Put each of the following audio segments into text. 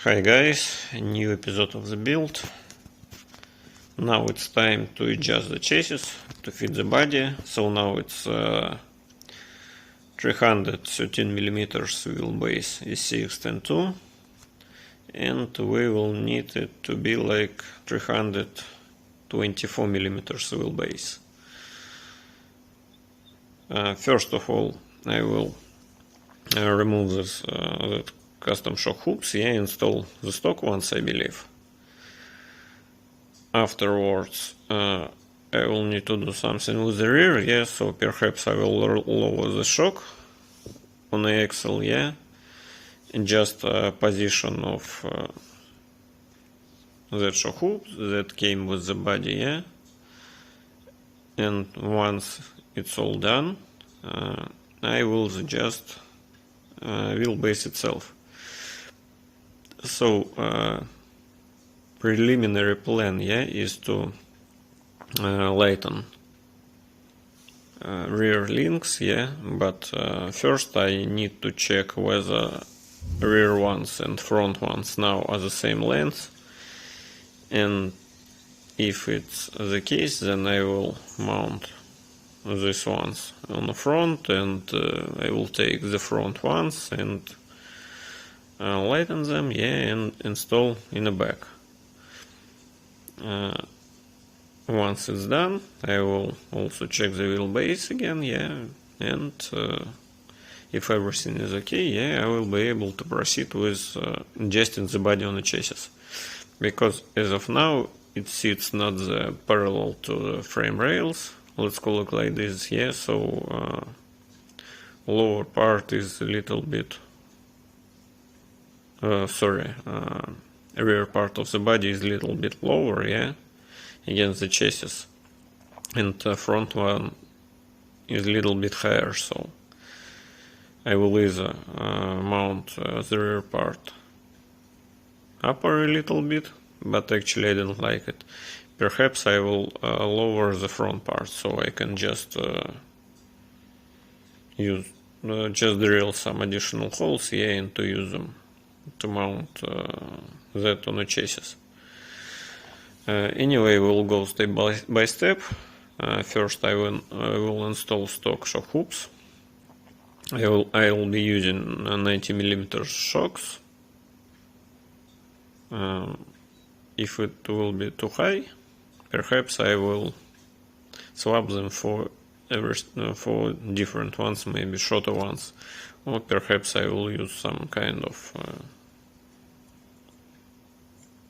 Hi guys, a new episode of the build. Now it's time to adjust the chassis to fit the body. So now it's 313mm wheelbase scx10ii, and we will need it to be like 324mm wheelbase. First of all, I will remove this custom shock hoops, install the stock ones, I believe. Afterwards, I will need to do something with the rear, so perhaps I will lower the shock on the axle, and just position of that shock hoop that came with the body, and once it's all done, I will adjust wheelbase itself. So preliminary plan is to lighten rear links, but first I need to check whether rear ones and front ones now are the same length, and if it's the case, then I will mount these ones on the front, and I will take the front ones and lighten them, and install in the back. Once it's done, I will also check the wheelbase again, and if everything is okay, I will be able to proceed with adjusting the body on the chassis, because as of now it sits not parallel to the frame rails, let's call it like this, so lower part is a little bit rear part of the body is a little bit lower, against the chassis, and the front one is a little bit higher, so I will either mount the rear part upper a little bit, but actually I don't like it. Perhaps I will lower the front part, so I can just drill some additional holes, and to use them to mount that on the chassis. Anyway, we'll go step by step. First I will install stock shock hoops. I will be using 90mm shocks. If it will be too high, perhaps I will swap them for different ones, maybe shorter ones, or perhaps I will use some kind of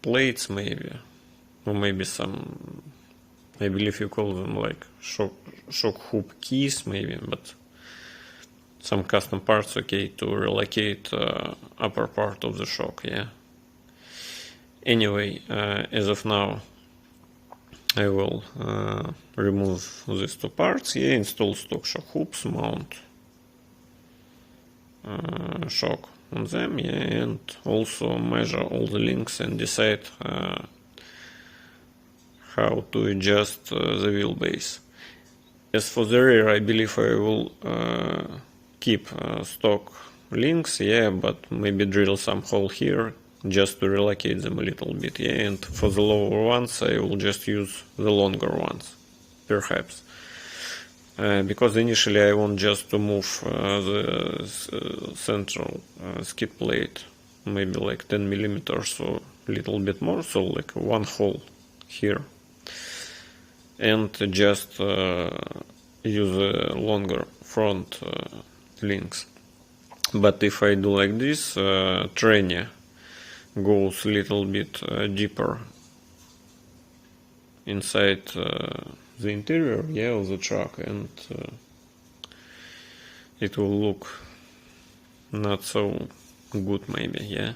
plates, maybe, or maybe some, I believe you call them like shock hoop keys, maybe, but some custom parts, okay, to relocate upper part of the shock, Anyway, as of now, I will remove these two parts, install stock shock hoops, mount shock on them, and also measure all the links and decide how to adjust the wheelbase. As for the rear, I believe I will keep stock links, but maybe drill some hole here just to relocate them a little bit, and for the lower ones I will just use the longer ones, perhaps. Because initially I want just to move the central skid plate, maybe like 10mm or a little bit more, so like one hole here, and just use longer front links. But if I do like this, tranny goes a little bit deeper inside the interior of the truck, and it will look not so good, maybe,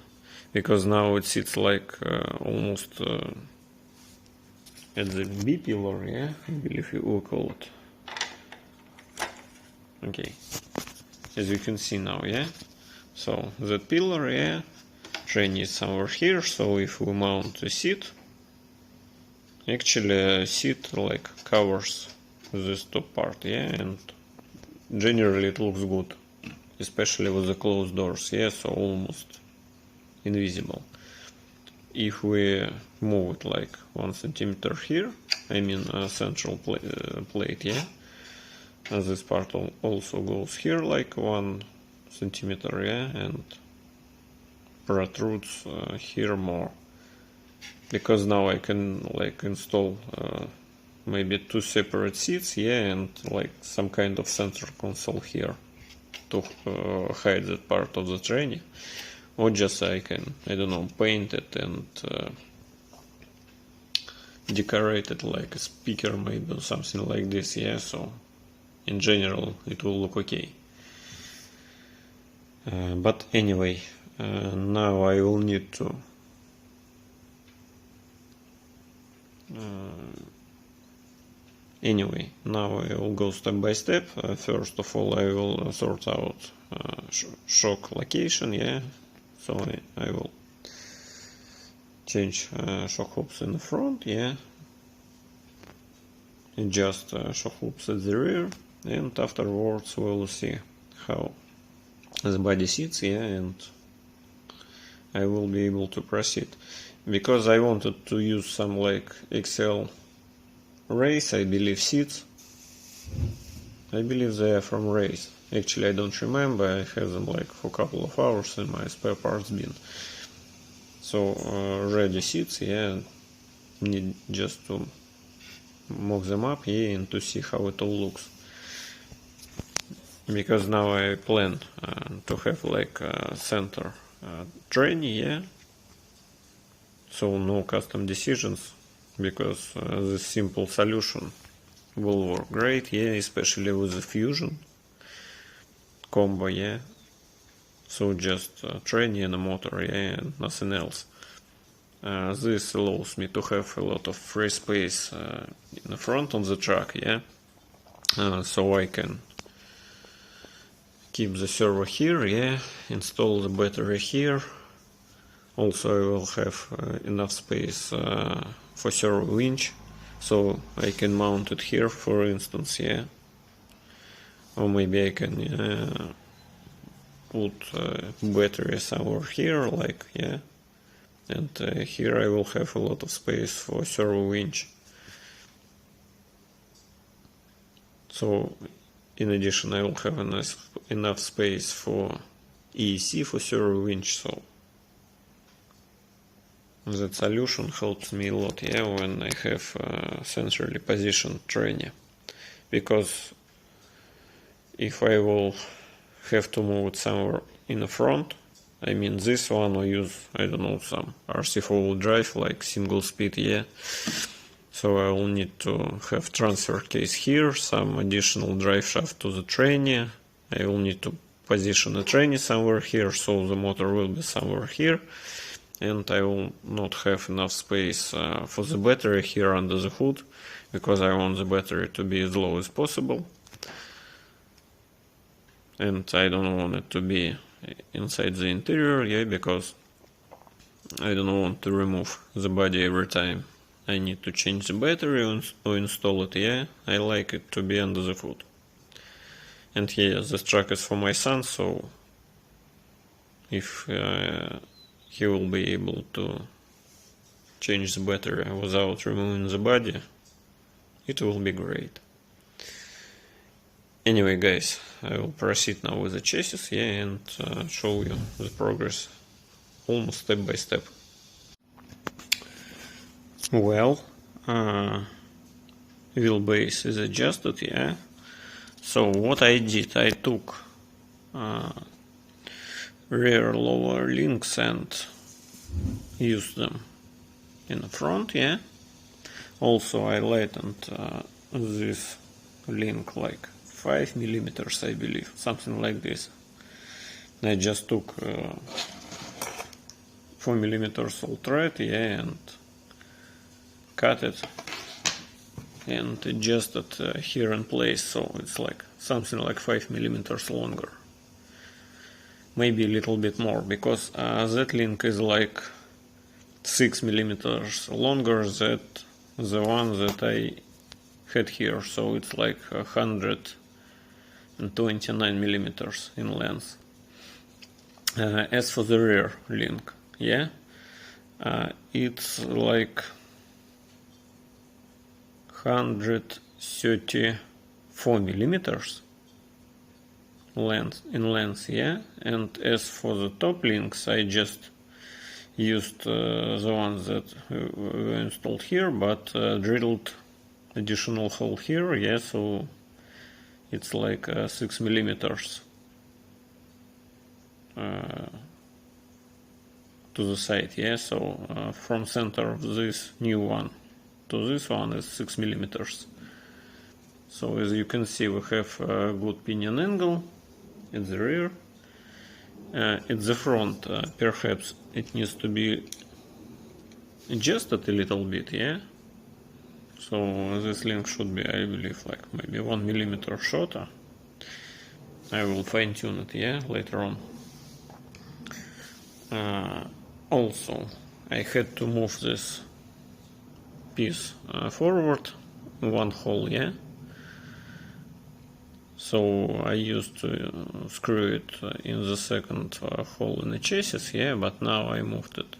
because now it sits like almost at the B pillar, I believe you will call it. Okay, as you can see now, so that pillar, tranny is somewhere here, so if we mount the seat, actually seat like covers this top part, and generally it looks good, especially with the closed doors, so almost invisible. if we move it like 1 centimeter here, I mean central plate, yeah, this part also goes here like 1 centimeter, yeah, and protrudes here more, because now I can like install maybe 2 separate seats, yeah, and like some kind of center console here to hide that part of the tranny, or just I can, I don't know, paint it and decorate it like a speaker maybe or something like this, yeah, so in general it will look okay. But anyway, now I will need to now I will go step by step. First of all, I will sort out shock location, yeah, so I will change shock hoops in the front, yeah, adjust shock hoops at the rear, and afterwards we'll see how the body sits, yeah, and I will be able to proceed. Because I wanted to use some like XL race, I believe, seats. I believe they are from Race. Actually, I don't remember. I have them like for a couple of hours in my spare parts bin. So ready seats, yeah. Need just to mock them up, yeah, and to see how it all looks. Because now I plan to have like a center tranny, yeah. So no custom decisions, because this simple solution will work great, yeah, especially with the fusion combo, yeah. So just tranny and a motor, yeah, and nothing else. This allows me to have a lot of free space in the front of the truck, yeah. So I can keep the servo here, yeah, install the battery here. Also I will have enough space for servo winch, so I can mount it here, for instance, yeah. Or maybe I can put battery somewhere here, like, yeah. And here I will have a lot of space for servo winch. So in addition I will have enough space for EEC for servo winch, so that solution helps me a lot, yeah, when I have centrally positioned tranny. Because if I will have to move it somewhere in the front, I mean this one, or use, I don't know, some RC four-wheel drive like single speed, yeah. So I will need to have transfer case here, some additional drive shaft to the tranny. I will need to position the tranny somewhere here, so the motor will be somewhere here. And I will not have enough space for the battery here under the hood, because I want the battery to be as low as possible. And I don't want it to be inside the interior, yeah, because I don't want to remove the body every time I need to change the battery or install it, yeah. I like it to be under the hood. And yeah, this truck is for my son, so if he will be able to change the battery without removing the body, it will be great. Anyway guys, I will proceed now with the chassis, yeah, and show you the progress almost step by step. Well, wheelbase is adjusted, yeah. So what I did, I took rear lower links and used them in the front, yeah. Also I lightened this link like 5 millimeters, I believe, something like this. I just took 4 millimeters old thread, yeah, and cut it and adjusted here in place, so it's like something like 5 millimeters longer, maybe a little bit more, because that link is like 6 millimeters longer than the one that I had here, so it's like 129 millimeters in length. As for the rear link, yeah, It's like 134 millimeters in length, yeah. And as for the top links, I just used the ones that were installed here, but drilled additional hole here, yeah. So it's like 6 millimeters to the side, yeah. So from center of this new one to this one is 6 millimeters. So as you can see, we have a good pinion angle at the rear. At the front, perhaps it needs to be adjusted a little bit, yeah. So this link should be, I believe, like maybe 1 millimeter shorter. I will fine tune it, yeah, later on. Also, I had to move this piece forward one hole, yeah. So I used to screw it in the second hole in the chassis, yeah, but now I moved it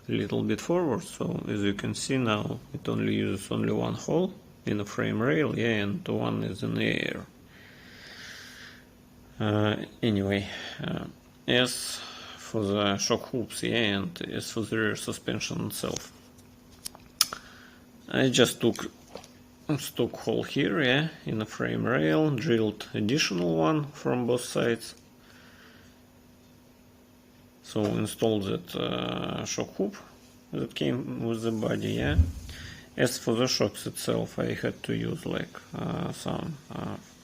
a little bit forward. So as you can see now, it only uses only one hole in the frame rail, yeah, and one is in the air. Anyway, as for the shock hoops, yeah, and as for the rear suspension itself, I just took a stock hole here, yeah, in the frame rail, drilled additional one from both sides. So installed that shock hoop that came with the body, yeah. As for the shocks itself, I had to use like some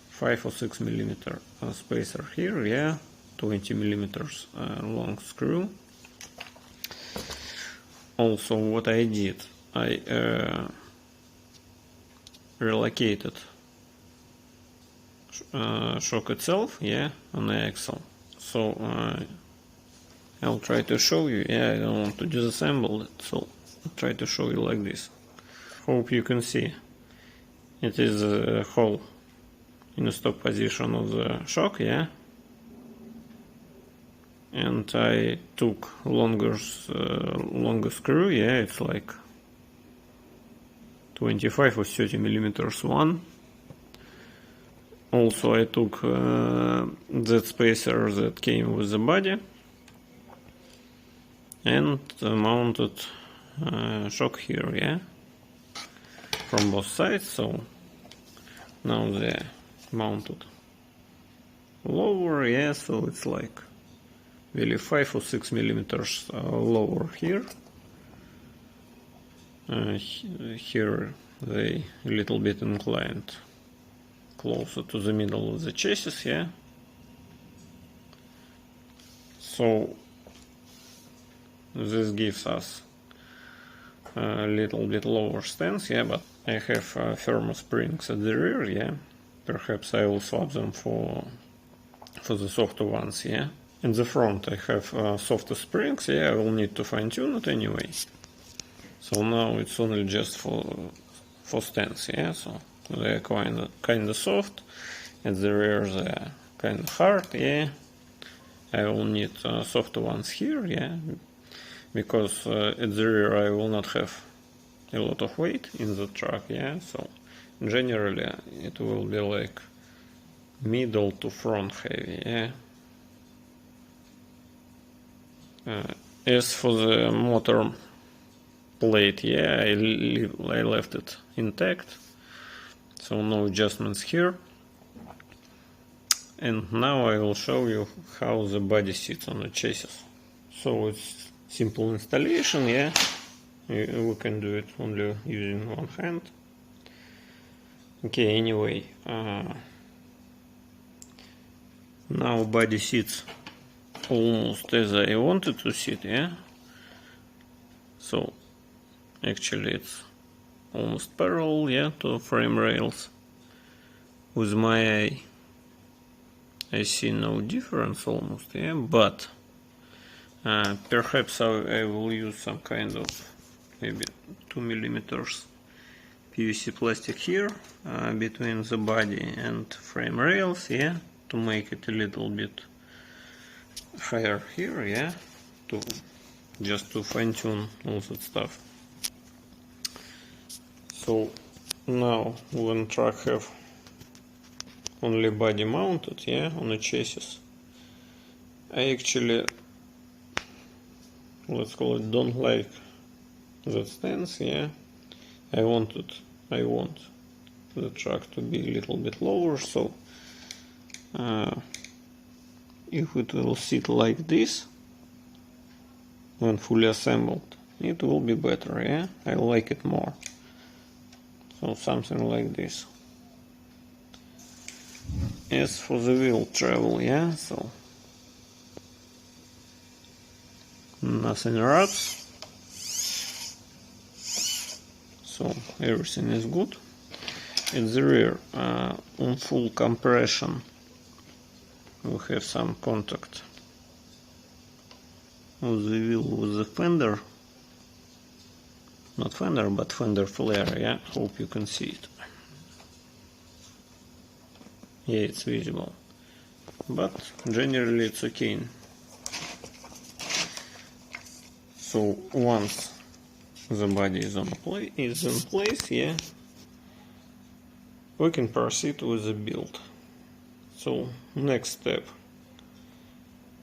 5 or 6 millimeter spacer here, yeah, 20 millimeters long screw. Also, what I did, I relocated shock itself, yeah, on the axle. So I'll try to show you, yeah, I don't want to disassemble it, so I'll try to show you like this. Hope you can see. It is a hole in the stock position of the shock, yeah. And I took longer screw, yeah, it's like 25 or 30 millimeters one. Also I took that spacer that came with the body and mounted shock here, yeah, from both sides. So now they're mounted lower, yeah, so it's like really 5 or 6 millimeters lower here. Here they a little bit inclined closer to the middle of the chassis, yeah. So this gives us a little bit lower stance, yeah, but I have firmer springs at the rear, yeah. Perhaps I will swap them for the softer ones, yeah. In the front I have softer springs, yeah, I will need to fine tune it anyway. So now it's only just for stance, yeah, so they're kinda soft, at the rear they're kinda hard, yeah. I will need softer ones here, yeah, because at the rear I will not have a lot of weight in the truck, yeah, so generally it will be like middle to front heavy, yeah. As for the motor plate, yeah, I left it intact, so no adjustments here. And now I will show you how the body sits on the chassis. So it's simple installation, yeah, we can do it only using one hand. Okay, anyway, now body sits almost as I wanted to sit, yeah. So actually it's almost parallel, yeah, to frame rails. With my eye I see no difference almost, yeah, but perhaps I will use some kind of maybe 2 millimeters PVC plastic here between the body and frame rails, yeah, to make it a little bit higher here, yeah, to just to fine-tune all that stuff. So now when truck have only body mounted, yeah, on a chassis, I actually, let's call it, don't like that stance, yeah. I want the truck to be a little bit lower, so if it will sit like this when fully assembled, it will be better, yeah. I like it more. So something like this. As for the wheel travel, yeah, so nothing wraps, so everything is good. At the rear, on full compression, we have some contact of the wheel with the fender, not fender but fender flare, yeah, hope you can see it. Yeah, it's visible, but generally it's okay. So once the body is in place, yeah, we can proceed with the build. So next step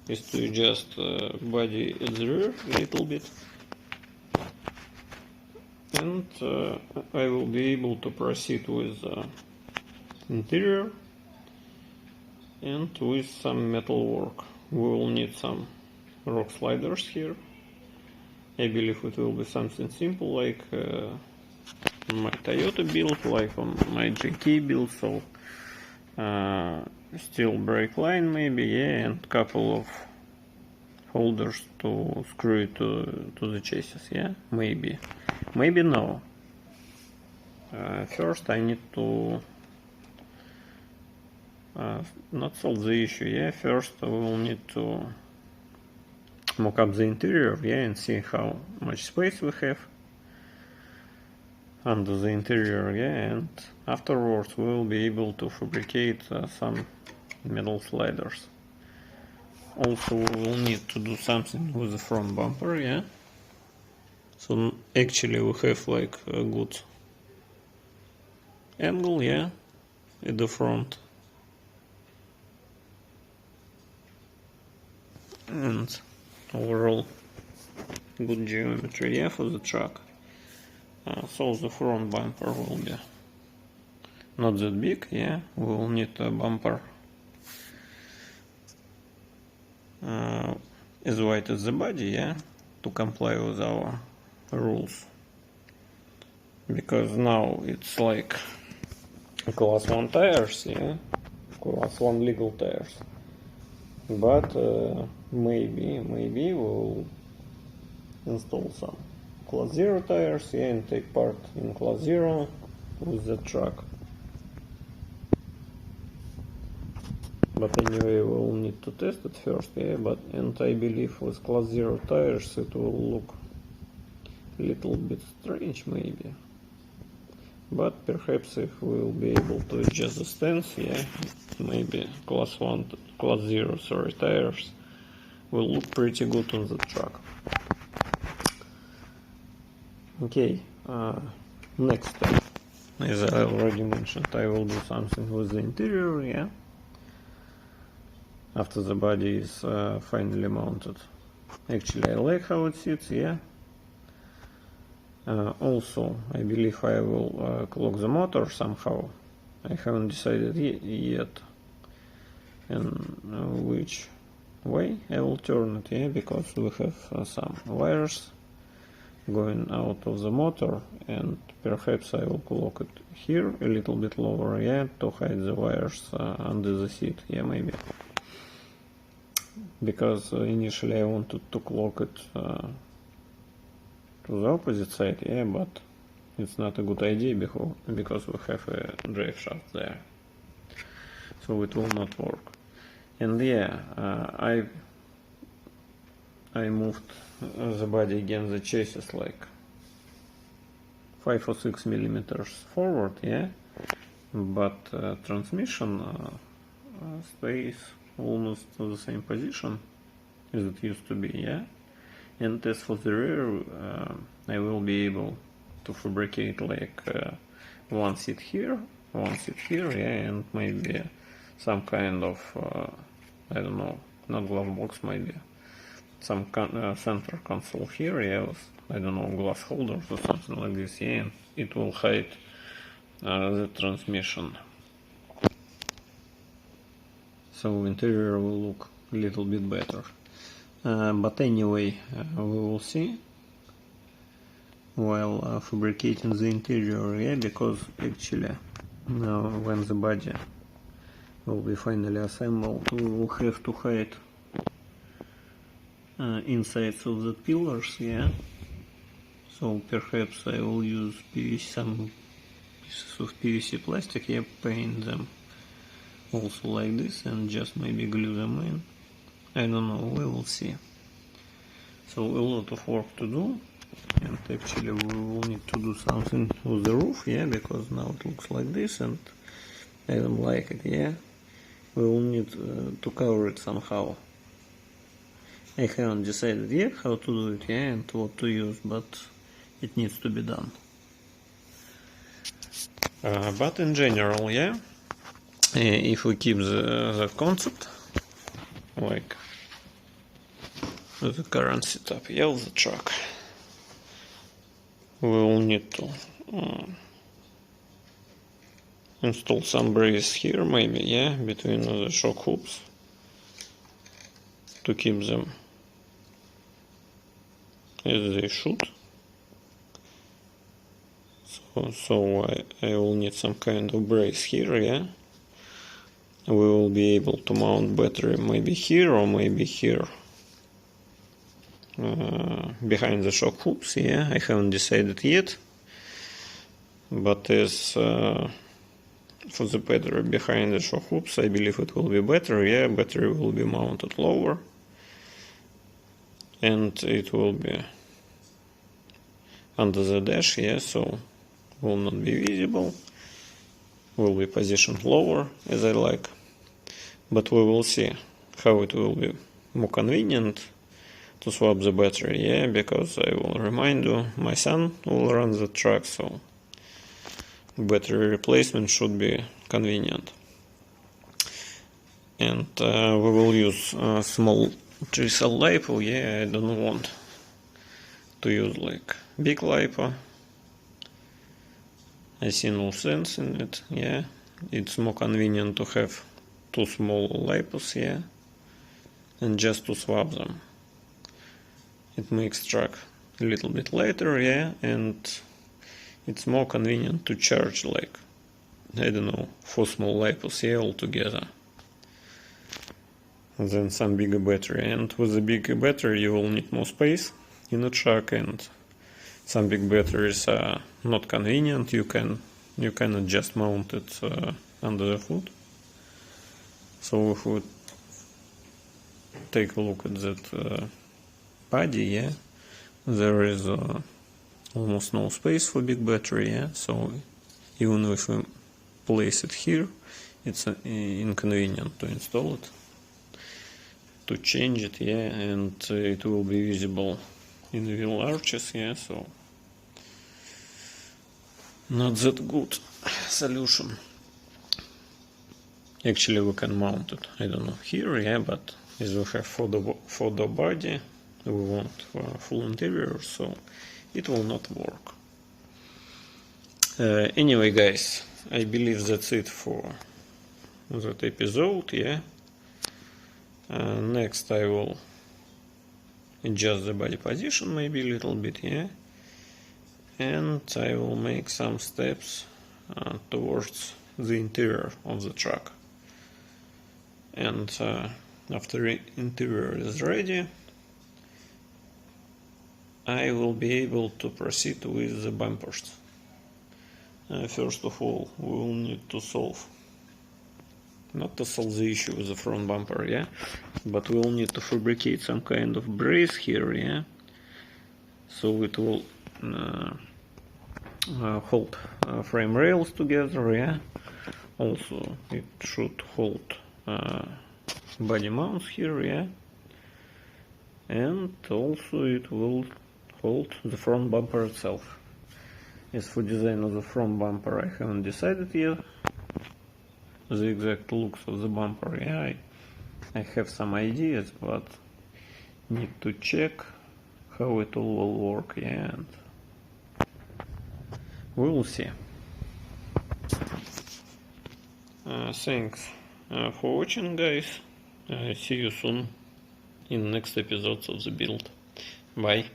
is to adjust body at the rear a little bit, and I will be able to proceed with interior and with some metal work. We will need some rock sliders here. I believe it will be something simple like my Toyota build, like on my GT build, so steel brake line maybe, yeah, and couple of holders to screw it to the chassis, yeah, maybe no. First I need to not solve the issue, yeah. First we will need to mock up the interior, yeah, and see how much space we have under the interior, yeah, and afterwards we will be able to fabricate some metal sliders. Also we will need to do something with the front bumper, yeah. So actually we have like a good angle, yeah, at the front, and overall good geometry, yeah, for the truck. So the front bumper will be not that big, yeah. We will need a bumper as wide as the body, yeah, to comply with our rules, because now it's like class 1 tires, yeah, class 1 legal tires, but maybe we'll install some class 0 tires, yeah, and take part in class 0 with the truck. But anyway, we'll need to test it first, yeah, and I believe with class 0 tires it will look a little bit strange maybe. But perhaps if we'll be able to adjust the stance, yeah, maybe class 0 tires will look pretty good on the truck. Okay, next step, as I already mentioned, I will do something with the interior, yeah, after the body is finally mounted. Actually I like how it sits, yeah. Also I believe I will clock the motor somehow. I haven't decided yet in which way I will turn it, yeah, because we have some wires going out of the motor, and perhaps I will clock it here a little bit lower, yeah, to hide the wires under the seat, yeah, maybe. Because initially I wanted to clock it to the opposite side, yeah, but it's not a good idea because we have a drive shaft there, so it will not work. And yeah, I moved the body against the chassis like 5 or 6 millimeters forward, yeah, but transmission stays almost to the same position as it used to be, yeah. And as for the rear, I will be able to fabricate like one seat here, yeah, and maybe some kind of, I don't know, not glove box, maybe some center console here, yeah, with, I don't know, glass holders or something like this, yeah, and it will hide the transmission. So interior will look a little bit better. But anyway, we will see while fabricating the interior, yeah, because actually when the body will be finally assembled, we will have to hide insides of the pillars, yeah. So perhaps I will use some pieces of PVC plastic, yeah, paint them also like this and just maybe glue them in. I don't know, we will see. So a lot of work to do, and actually we will need to do something with the roof, yeah, because now it looks like this and I don't like it, yeah. We will need to cover it somehow. I haven't decided yet how to do it, yeah, and what to use, but it needs to be done. But in general, yeah, if we keep the concept, like the current setup, yeah, of the truck, we will need to install some brace here, maybe, yeah, between the shock hoops to keep them as they should. So I will need some kind of brace here, yeah. We will be able to mount battery maybe here or maybe here. Behind the shock hoops, yeah, I haven't decided yet. But as for the battery behind the shock hoops, I believe it will be better, yeah, battery will be mounted lower. And it will be under the dash, yeah, so will not be visible, will be positioned lower as I like, but we will see how it will be more convenient to swap the battery, yeah, because I will remind you, my son will run the truck, so battery replacement should be convenient. And we will use a small 3-cell LiPo, yeah, I don't want to use like big LiPo. I see no sense in it, yeah. It's more convenient to have two small LiPos, yeah, and just to swap them. It makes truck a little bit lighter, yeah, and it's more convenient to charge like, I don't know, 4 small LiPos, yeah, altogether, than some bigger battery. And with a bigger battery you will need more space in a truck, and some big batteries are not convenient. You cannot just mount it under the hood. So if we take a look at that body, yeah, there is almost no space for big battery, yeah. So even if we place it here, it's inconvenient to install it, to change it, yeah, and it will be visible in the wheel arches, yeah, so not that good solution. Actually we can mount it, I don't know, here, yeah, but as we have for the body, we want full interior, so it will not work. Anyway guys, I believe that's it for that episode, yeah. Next I will adjust the body position maybe a little bit, yeah, and I will make some steps towards the interior of the truck. And after the interior is ready, I will be able to proceed with the bumpers. First of all, we will need to not to solve the issue with the front bumper, yeah, but we will need to fabricate some kind of brace here, yeah, so it will hold frame rails together, yeah. Also it should hold body mounts here, yeah, and also it will hold the front bumper itself. As for design of the front bumper, I haven't decided yet the exact looks of the bumper. Yeah, I have some ideas, but need to check how it all will work, yeah, and we will see. Thanks for watching, guys. See you soon in next episodes of the build. Bye.